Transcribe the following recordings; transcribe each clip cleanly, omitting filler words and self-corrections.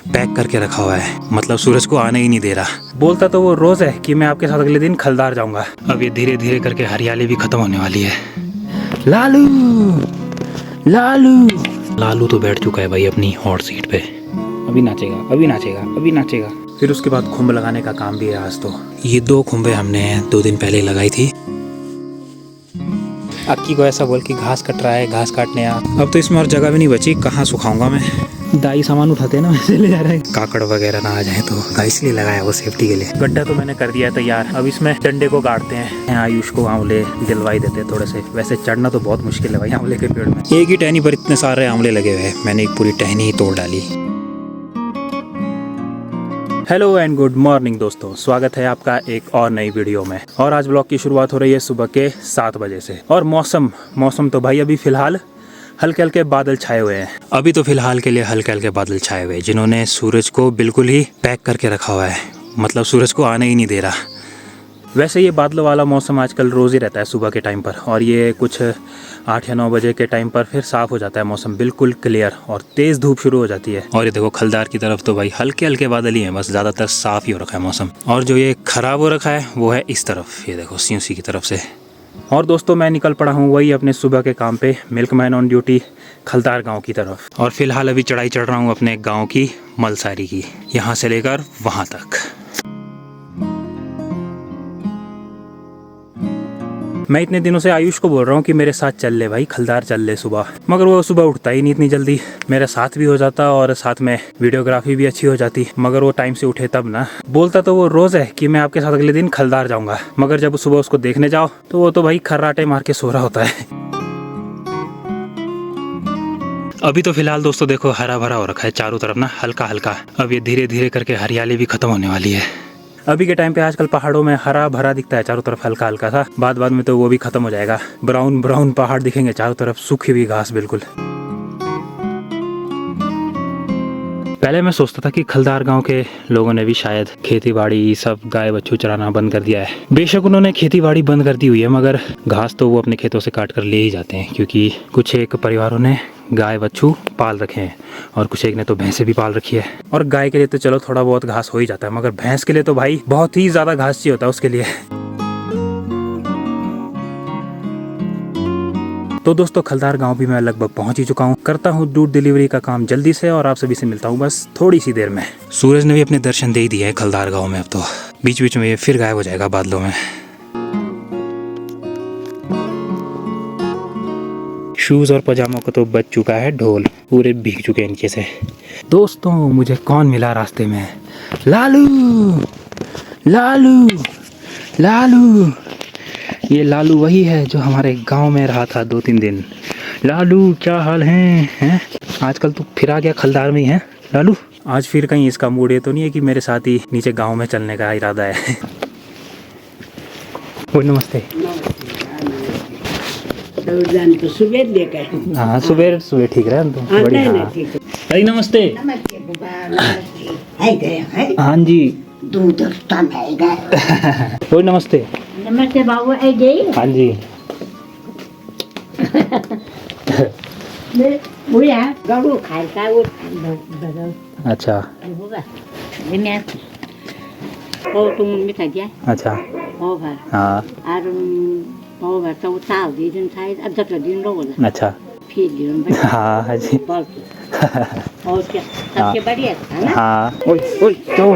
Pack करके रखा हुआ है, मतलब सूरज को आने ही नहीं दे रहा। बोलता तो वो रोज है कि मैं आपके साथ अगले दिन खलदार जाऊंगा। अब ये धीरे धीरे करके हरियाली भी खत्म होने वाली है। लालू लालू लालू तो बैठ चुका है भाई अपनी हॉट सीट पे। अभी नाचेगा, अभी नाचेगा, अभी नाचेगा। फिर उसके बाद खुम्ब लगाने का काम भी है आज तो। ये 2 खुम्बे हमने 2 दिन पहले लगाई थी। अक्की को ऐसा बोल कि घास कट रहा है, घास काटने आ। अब तो इसमें और जगह भी नहीं बची, कहाँ सुखाऊंगा मैं। दाई सामान उठाते हैं ना, वैसे ले जा रहे हैं, काकड़ वगैरह ना आ जाए तो। इसलिए लगाया वो सेफ्टी के लिए। गड्ढा तो मैंने कर दिया तैयार। अब इसमें डंडे को गाड़ते हैं। आयुष को आंवले दिलवाई देते हैं थोड़े से। वैसे चढ़ना तो बहुत मुश्किल है भाई आंवले के पेड़ में। एक ही टहनी पर इतने सारे आंवले लगे हुए हैं, मैंने एक पूरी टहनी ही तोड़ डाली। हेलो एंड गुड मॉर्निंग दोस्तों, स्वागत है आपका एक और नई वीडियो में। और आज ब्लॉग की शुरुआत हो रही है सुबह के 7 बजे से। और मौसम तो भाई अभी फिलहाल हल्के हल्के बादल छाए हुए हैं। अभी तो फिलहाल के लिए हल्के हल्के बादल छाए हुए हैं, जिन्होंने सूरज को बिल्कुल ही पैक करके रखा हुआ है, मतलब सूरज को आने ही नहीं दे रहा। वैसे ये बादलों वाला मौसम आजकल रोज़ ही रहता है सुबह के टाइम पर, और ये कुछ 8 या 9 बजे के टाइम पर फिर साफ़ हो जाता है मौसम, बिल्कुल क्लियर, और तेज़ धूप शुरू हो जाती है। और ये देखो खलदार की तरफ तो भाई हल्के हल्के बादल ही हैं, बस ज़्यादातर साफ़ ही हो रखा है मौसम। और जो ये ख़राब हो रखा है वो है इस तरफ, ये देखो सीयूसी की तरफ से। और दोस्तों मैं निकल पड़ा हूँ वही अपने सुबह के काम पे, मिल्कमैन ऑन ड्यूटी, खलदार गांव की तरफ। और फिलहाल अभी चढ़ाई चढ़ रहा हूँ अपने गांव की मलसारी की, यहाँ से लेकर वहाँ तक। मैं इतने दिनों से आयुष को बोल रहा हूँ कि मेरे साथ चल ले भाई, खलदार चल ले सुबह, मगर वो सुबह उठता ही नहीं इतनी जल्दी। मेरा साथ भी हो जाता और साथ में वीडियोग्राफी भी अच्छी हो जाती, मगर वो टाइम से उठे तब ना। बोलता तो वो रोज है कि मैं आपके साथ अगले दिन खलदार जाऊंगा, मगर जब सुबह उसको देखने जाओ तो वो तो भाई खर्राटे मार के सो रहा होता है। अभी तो फिलहाल दोस्तों देखो हरा भरा हो रखा है चारों तरफ ना, हल्का हल्का। अब ये धीरे धीरे करके हरियाली भी खत्म होने वाली है। अभी के टाइम पे आजकल पहाड़ों में हरा भरा दिखता है चारों तरफ, हल्का हल्का सा। बाद में तो वो भी खत्म हो जाएगा, ब्राउन ब्राउन पहाड़ दिखेंगे चारों तरफ, सूखी हुई घास बिल्कुल। पहले मैं सोचता था कि खलदार गांव के लोगों ने भी शायद खेती बाड़ी सब गाय बच्चों चराना बंद कर दिया है। बेशक उन्होंने खेती बाड़ी बंद कर दी हुई है, मगर घास तो वो अपने खेतों से काट कर ले ही जाते हैं, क्योंकि कुछ एक परिवारों ने गाय बच्चू पाल रखे हैं और कुछ एक ने तो भैंसे भी पाल रखी है। और गाय के लिए तो चलो थोड़ा बहुत घास हो ही जाता है, मगर भैंस के लिए तो भाई बहुत ही ज्यादा घास चाहिए होता है उसके लिए। तो दोस्तों खलदार गांव भी मैं लगभग पहुंच ही चुका हूं। करता हूं दूध डिलीवरी का काम जल्दी से और आप सभी से मिलता हूं बस थोड़ी सी देर में। सूरज ने भी अपने दर्शन दे ही दिए हैं खलदार गांव में, अब तो बीच बीच में ये फिर गायब हो जाएगा बादलों में। शूज और पजामों को तो बच चुका है ढोल, पूरे भीग चुके हैं नीचे से। दोस्तों मुझे कौन मिला रास्ते में? लालू लालू लालू। ये लालू वही है जो हमारे गांव में रहा था 2-3 दिन। लालू क्या हाल हैं? आजकल तो फिर आ गया खलदार में ही है लालू। आज फिर कहीं इसका मूड ये तो नहीं है कि मेरे साथ ही नीचे गांव में चलने का इरादा है। ओए नमस्ते। हाँ सुबह ठीक रहा तो बढ़िया। भाई नमस्ते। हाँ जी। ओए नमस्ते। नमस्ते बाबू। हाँ जी। अच्छा अच्छा हाँ अच्छा हाँ हाँ जी हाँ। ओए क्यों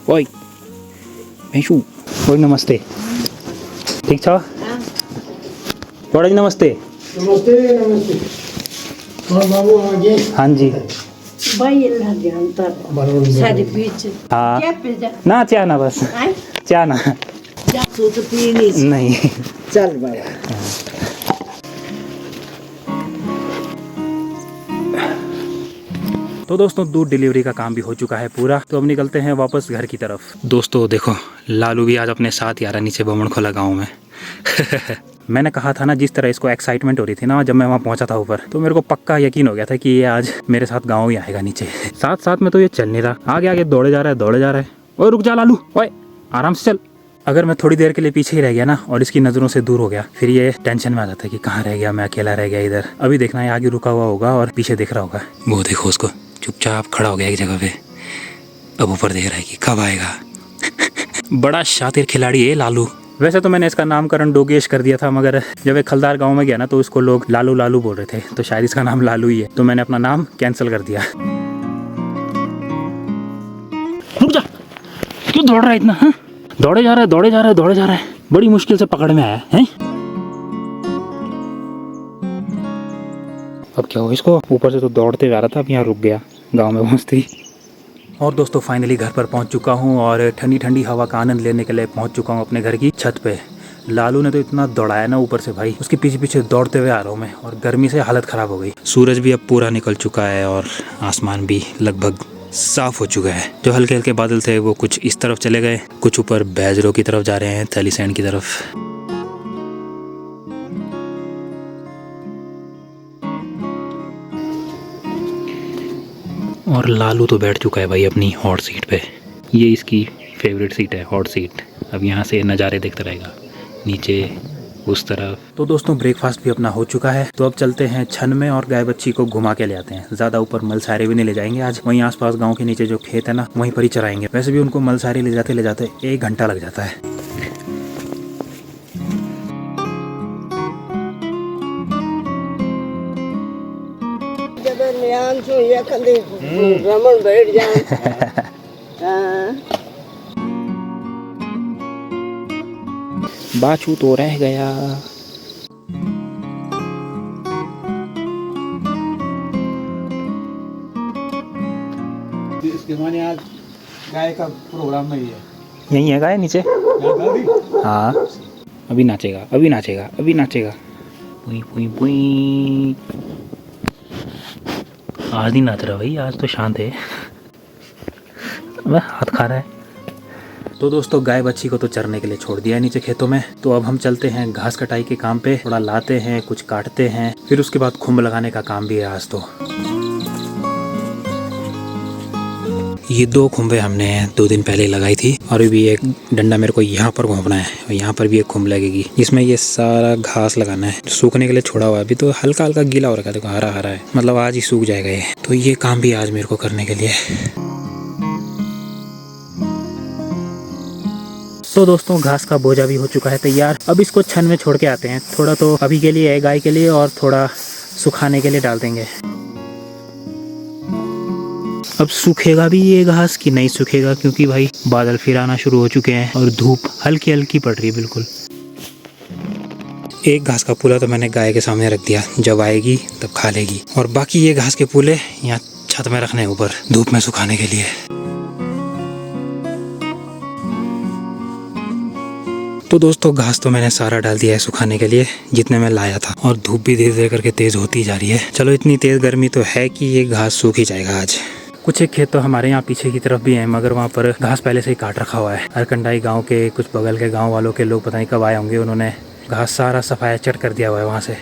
ओए भैंसू। ओए नमस्ते, ठीक छ? बड़ा जी नमस्ते। नमस्ते। और बाबू आगे। हाँ जी हाँ ना चाह ना बस चाह ना नहीं चल बाबा। तो दोस्तों दूध डिलीवरी का काम भी हो चुका है पूरा, तो अब निकलते हैं वापस घर की तरफ। दोस्तों देखो लालू भी आज अपने साथ ही आ रहा नीचे बमन खोला गाँव में। मैंने कहा था ना, जिस तरह इसको एक्साइटमेंट हो रही थी ना जब मैं वहाँ पहुँचा था ऊपर, तो मेरे को पक्का यकीन हो गया था कि ये आज मेरे साथ गाँव ही आएगा नीचे। साथ साथ में तो ये चल नहीं रहा, आगे आगे दौड़े जा रहा है। ओए रुक जा लालू, ओए आराम से चल। अगर मैं थोड़ी देर के लिए पीछे ही रह गया ना और इसकी नज़रों से दूर हो गया, फिर ये टेंशन में आ जाता है कि कहाँ रह गया मैं, अकेला रह गया इधर। अभी देखना है आगे रुका हुआ होगा और पीछे दिख रहा होगा। वो देखो उसको, चुपचाप खड़ा हो गया एक जगह पे, अब ऊपर देख रहा है कि कब आएगा। बड़ा शातिर खिलाड़ी है लालू। वैसे तो मैंने इसका नामकरण डोगेश कर दिया था, मगर जब एक खलदार गांव में गया ना तो उसको लोग लालू लालू बोल रहे थे, तो शायद इसका नाम लालू ही है, तो मैंने अपना नाम कैंसिल कर दिया। रुक जा, क्यों दौड़ रहा है इतना? हाँ? दौड़े जा रहा है, दौड़े जा रहा है, दौड़े जा रहा है, बड़ी मुश्किल से पकड़ में आया है। अब क्या हुआ इसको? ऊपर से तो दौड़ते जा रहा था, अब यहाँ रुक गया गाँव में पहुँचते ही। और दोस्तों फाइनली घर पर पहुंच चुका हूं और ठंडी ठंडी हवा का आनंद लेने के लिए पहुंच चुका हूं अपने घर की छत पे। लालू ने तो इतना दौड़ाया ना ऊपर से भाई, उसके पीछे पीछे दौड़ते हुए आ रहा हूं मैं, और गर्मी से हालत ख़राब हो गई। सूरज भी अब पूरा निकल चुका है और आसमान भी लगभग साफ हो चुका है। जो हल्के हल्के बादल थे वो कुछ इस तरफ चले गए, कुछ ऊपर बैजरों की तरफ जा रहे हैं, थैलीसैंड की तरफ। और लालू तो बैठ चुका है भाई अपनी हॉट सीट पे। ये इसकी फेवरेट सीट है, हॉट सीट। अब यहाँ से नज़ारे देखता रहेगा, नीचे उस तरफ। तो दोस्तों ब्रेकफास्ट भी अपना हो चुका है, तो अब चलते हैं छन में और गाय बच्ची को घुमा के ले आते हैं। ज़्यादा ऊपर मलसारे भी नहीं ले जाएंगे आज, वहीं आसपास गांव के नीचे जो खेत है ना वहीं पर ही चराएंगे। वैसे भी उनको मलसारे ले जाते 1 घंटा लग जाता है। रमन बैठ जाए। बाछू तो रह गया। इसके माने आज गाय का प्रोग्राम नहीं है। यही है गाय नीचे। हाँ अभी नाचेगा, अभी नाचेगा, अभी नाचेगा। पुई पुई पुई। आज नहीं नाच रहा भाई, आज तो शांत है। वह हाथ खा रहा है। तो दोस्तों गाय बच्ची को तो चरने के लिए छोड़ दिया है नीचे खेतों में, तो अब हम चलते हैं घास कटाई के काम पे। थोड़ा लाते हैं, कुछ काटते हैं, फिर उसके बाद खुम्ब लगाने का काम भी है आज। तो ये 2 खुम्बे हमने 2 दिन पहले लगाई थी, और अभी एक डंडा मेरे को यहाँ पर घोंपना है, और यहाँ पर भी एक खुम्ब लगेगी, जिसमें ये सारा घास लगाना है। सूखने के लिए छोड़ा हुआ है, अभी तो हल्का हल्का गीला हो रखा है, देखो हरा हरा है, मतलब आज ही सूख जाएगा ये। तो ये काम भी आज मेरे को करने के लिए। तो दोस्तों घास का बोझा भी हो चुका है तैयार। अब इसको छन में छोड़ के आते हैं। थोड़ा तो अभी के लिए है गाय के लिए, और थोड़ा सुखाने के लिए डाल देंगे। अब सूखेगा भी ये घास कि नहीं सूखेगा, क्योंकि भाई बादल फिर आना शुरू हो चुके हैं और धूप हल्की हल्की पड़ रही है बिल्कुल। एक घास का पूला तो मैंने गाय के सामने रख दिया, जब आएगी तब खा लेगी, और बाकी ये घास के पूले यहाँ छत में रखने ऊपर धूप में सुखाने के लिए। तो दोस्तों घास तो मैंने सारा डाल दिया है सुखाने के लिए, जितने मैं लाया था, और धूप भी धीरे धीरे करके तेज़ होती जा रही है। चलो इतनी तेज़ गर्मी तो है कि ये घास सूख ही जाएगा आज। कुछ एक खेत तो हमारे यहाँ पीछे की तरफ भी है, मगर वहाँ पर घास पहले से ही काट रखा हुआ है। अरकंडाई गांव के कुछ बगल के गांव वालों के लोग पता नहीं कब आए होंगे, उन्होंने घास सारा सफाया चट कर दिया हुआ है वहाँ से।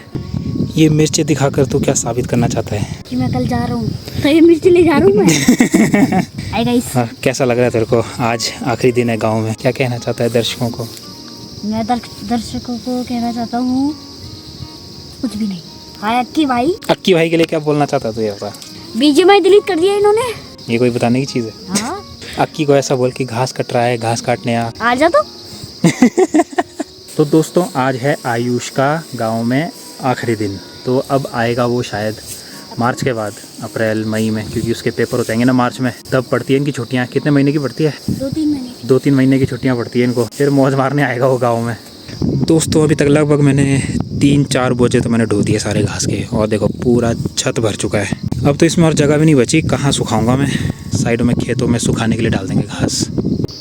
ये मिर्ची दिखाकर तू क्या साबित करना चाहता है? कि मैं कल जा रहा हूँ, तो ये मिर्ची ले जा रहा हूँ मैं। हाय गाइस, कैसा लग रहा है तेरे को? आज आखिरी दिन है गाँव में, क्या कहना चाहता है दर्शकों को? मैं दर्शकों को कहना चाहता हूँ कुछ भी नहीं। हाय अक्की भाई। अक्की भाई के लिए क्या बोलना चाहता तू? ये बता। बीजीएमआई डिलीट कर दिया इन्होंने। ये कोई बताने की चीज़ है? हाँ। अक्की को ऐसा बोल कि घास कट रहा है, घास काटने आ जा तो। तो दोस्तों आज है आयुष का गांव में आखिरी दिन। तो अब आएगा वो शायद मार्च के बाद, अप्रैल मई में, क्योंकि उसके पेपर होते हैं ना मार्च में, तब पड़ती है इनकी छुट्टियाँ। कितने महीने की पड़ती है? 2-3 महीने। 2-3 महीने की छुट्टियाँ पड़ती है इनको, फिर मौज मारने आएगा वो गाँव में। दोस्तों अभी तक लगभग मैंने 3-4 बोझे तो मैंने ढो दिए सारे घास के, और देखो पूरा छत भर चुका है। अब तो इसमें और जगह भी नहीं बची, कहाँ सुखाऊंगा मैं? साइडों में खेतों में सुखाने के लिए डाल देंगे घास।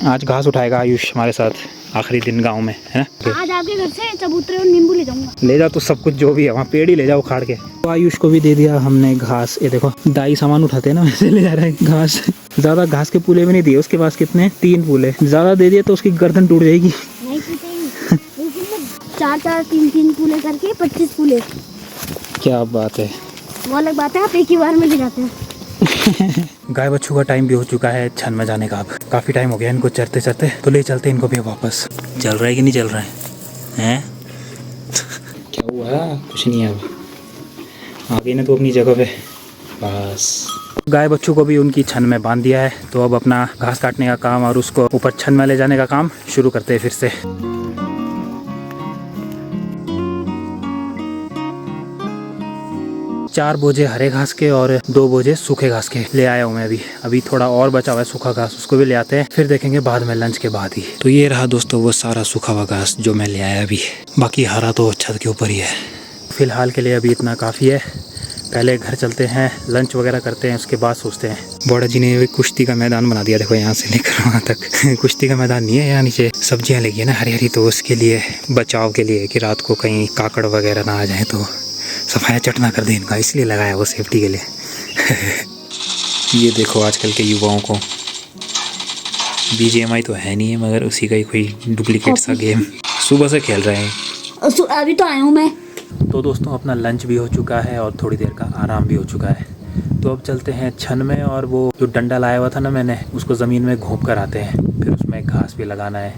आज घास उठाएगा आयुष हमारे साथ आखिरी दिन गांव में, है ना? आज आपके घर से चबूतरे और नींबू ले जाऊंगा। ले जा तो सब कुछ जो भी है, वहाँ पेड़ ही ले जाओ उखाड़ के। तो आयुष को भी दे दिया हमने घास। ये देखो दाई सामान उठाते हैं ना, वैसे ले जा रहा है घास। ज़्यादा घास के पूले भी नहीं दिए उसके पास, कितने 3 पूले। ज़्यादा दे दिए तो उसकी गर्दन टूट जाएगी। नहीं टूटेगी। 4-4, 3-3 पूले करके 25 पूले। क्या बात है, वो अलग बात है, आप एक ही बार में ले जाते हैं। गाय बच्चों का टाइम भी हो चुका है छन में जाने का। अब काफ़ी टाइम हो गया इनको चरते चरते, तो ले चलते इनको भी वापस। चल रहा है कि नहीं चल रहा है? हैं? क्या हुआ? कुछ नहीं है अब। आ गई ना तो अपनी जगह पे। बस गाय बच्चों को भी उनकी छन में बांध दिया है, तो अब अपना घास काटने का काम और उसको ऊपर छन में ले जाने का काम शुरू करते हैं फिर से। 4 बोझे हरे घास के और 2 बोझे सूखे घास के ले आया हूँ मैं अभी थोड़ा और बचा हुआ है सूखा घास, उसको भी ले आते हैं, फिर देखेंगे बाद में लंच के बाद ही। तो ये रहा दोस्तों वो सारा सूखा हुआ घास जो मैं ले आया अभी, बाकी हरा तो छत के ऊपर ही है। फिलहाल के लिए अभी इतना काफ़ी है, पहले घर चलते हैं, लंच वगैरह करते हैं, उसके बाद सोचते हैं। बड़ा जी ने कुश्ती का मैदान बना दिया, देखो यहाँ से लेकर वहाँ तक। कुश्ती का मैदान नहीं है, यहाँ नीचे सब्जियाँ लगी है ना हरी हरी, तो उसके लिए बचाव के लिए कि रात को कहीं काकड़ वगैरह ना आ जाए तो सफाया चटना कर दे इनका, इसलिए लगाया वो सेफ्टी के लिए। ये देखो आजकल के युवाओं को, BGMI तो है नहीं है मगर उसी का ही कोई डुप्लीकेट सा गेम सुबह से खेल रहे हैं। अभी तो आया हूँ मैं। तो दोस्तों अपना लंच भी हो चुका है और थोड़ी देर का आराम भी हो चुका है, तो अब चलते हैं छन में और वो जो डंडा लाया हुआ था ना मैंने, उसको ज़मीन में घोंप कर आते हैं, फिर उसमें घास भी लगाना है।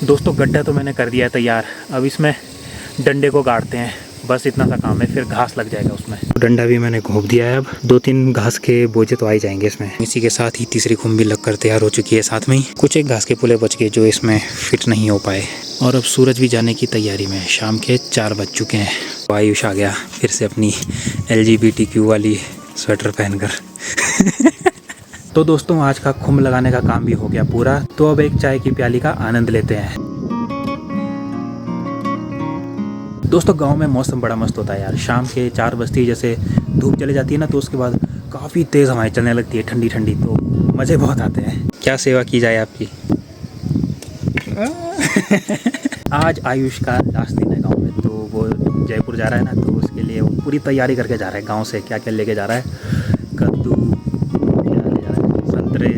दोस्तों गड्ढा तो मैंने कर दिया है तैयार, अब इसमें डंडे को गाड़ते हैं, बस इतना सा काम है, फिर घास लग जाएगा उसमें। डंडा भी मैंने घोंप दिया है, अब 2-3 घास के बोझे तो आ ही जाएंगे इसमें। इसी के साथ ही तीसरी खुम भी लग कर तैयार हो चुकी है, साथ में ही कुछ एक घास के पुले बच गए जो इसमें फिट नहीं हो पाए। और अब सूरज भी जाने की तैयारी में, शाम के 4 बज चुके हैं। आयुष आ गया फिर से अपनी LGBTQ वाली स्वेटर पहनकर। तो दोस्तों आज का खुम लगाने का काम भी हो गया पूरा, तो अब एक चाय की प्याली का आनंद लेते हैं। दोस्तों गांव में मौसम बड़ा मस्त होता है यार, शाम के 4 बजते ही जैसे धूप चली जाती है ना, तो उसके बाद काफ़ी तेज़ हवाएं चलने लगती है, ठंडी ठंडी, तो मज़े बहुत आते हैं। क्या सेवा की जाए आपकी? आज आयुष का लास्ट दिन है गांव में, तो वो जयपुर जा रहा है ना, तो उसके लिए वो पूरी तैयारी करके जा रहा है। गांव से क्या क्या लेके जा रहा है, कद्दू, क्या ले जा रहा है, संतरे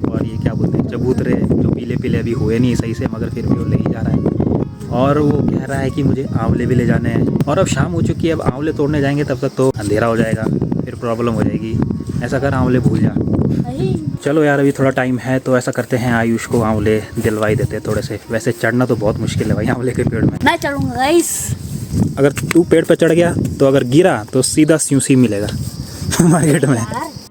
और ये क्या बोलते हैं चबूतरे, जो पीले पीले अभी हुए नहीं सही से, मगर फिर भी वो ले ही जा रहा है। और वो कह रहा है कि मुझे आंवले भी ले जाने हैं, और अब शाम हो चुकी है, अब आंवले तोड़ने जाएंगे तब तक तो अंधेरा हो जाएगा, फिर प्रॉब्लम हो जाएगी। ऐसा कर आंवले भूल जा। चलो यार अभी थोड़ा टाइम है, तो ऐसा करते हैं आयुष को आंवले दिलवाई देते हैं थोड़े से। वैसे चढ़ना तो बहुत मुश्किल है भाई आंवले के पेड़ में। मैं चढ़ूंगा गाइस। अगर तू पेड़ पर चढ़ गया तो अगर गिरा तो सीधा स्यूसी मिलेगा मार्केट में।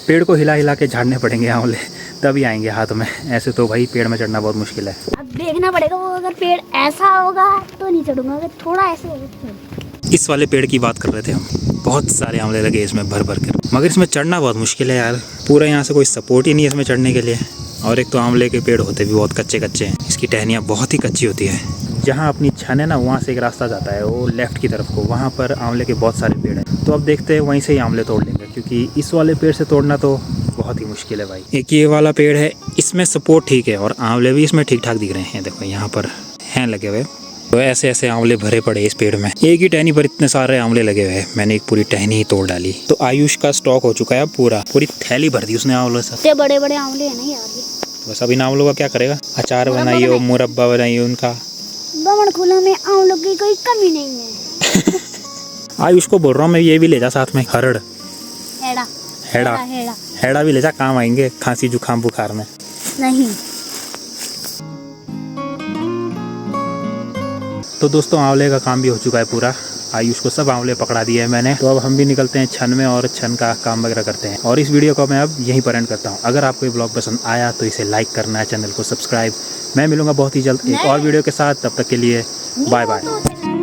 पेड़ को हिला हिला के झाड़ने पड़ेंगे आंवले, तभी आएंगे हाथ में। ऐसे तो भाई पेड़ में चढ़ना बहुत मुश्किल है। अब देखना पड़ेगा, वो अगर पेड़ ऐसा होगा तो नहीं चढ़ूंगा, अगर थोड़ा ऐसे होगा तो। इस वाले पेड़ की बात कर रहे थे हम, बहुत सारे आंवले लगे इसमें भर भर कर, मगर इसमें चढ़ना बहुत मुश्किल है यार, पूरा यहाँ से कोई सपोर्ट ही नहीं है इसमें चढ़ने के लिए। और एक तो आंवले के पेड़ होते भी बहुत कच्चे कच्चे हैं, इसकी टहनियाँ बहुत ही कच्ची होती है। जहाँ अपनी छन है ना, वहाँ से एक रास्ता जाता है वो लेफ्ट की तरफ को, वहाँ पर आंवले के बहुत सारे पेड़ हैं, तो अब देखते हैं वहीं से ही आंवले तोड़ लेंगे, क्योंकि इस वाले पेड़ से तोड़ना तो बहुत ही मुश्किल है भाई। एक ये वाला पेड़ है, इसमें सपोर्ट ठीक है, और आंवले भी इसमें ठीक ठाक दिख रहे हैं, देखो यहाँ पर हैं लगे हुए। तो ऐसे ऐसे आंवले भरे पड़े इस पेड़ में, एक ही टहनी पर इतने सारे आंवले लगे हुए हैं, मैंने एक पूरी टहनी ही तोड़ डाली। तो आयुष का स्टॉक हो चुका है पूरी थैली भर दी उसने आंवलों से। इतने बड़े बड़े आंवले हैं ना यार ये। बस अब इन आंवलों का क्या करेगा, अचार बनाइए, मुरब्बा बनाइए उनका। बमन खुला में आंवलों की कोई कमी नहीं है। आयुष को बोल रहा हूँ मैं, ये भी ले जा साथ में, हरड़ हेड़ा हेड़ा हेड़ा हेड़ा भी ले जा, काम आएंगे खांसी जुकाम बुखार में। नहीं। तो दोस्तों आंवले का काम भी हो चुका है पूरा, आयुष को सब आंवले पकड़ा दिए हैं मैंने। तो अब हम भी निकलते हैं छन में और छन का काम वगैरह करते हैं। और इस वीडियो को मैं अब यहीं पर एंड करता हूँ। अगर आपको ये ब्लॉग पसंद आया तो इसे लाइक करना है, चैनल को सब्सक्राइब। मैं मिलूंगा बहुत ही जल्द एक और वीडियो के साथ, तब तक के लिए बाय बाय।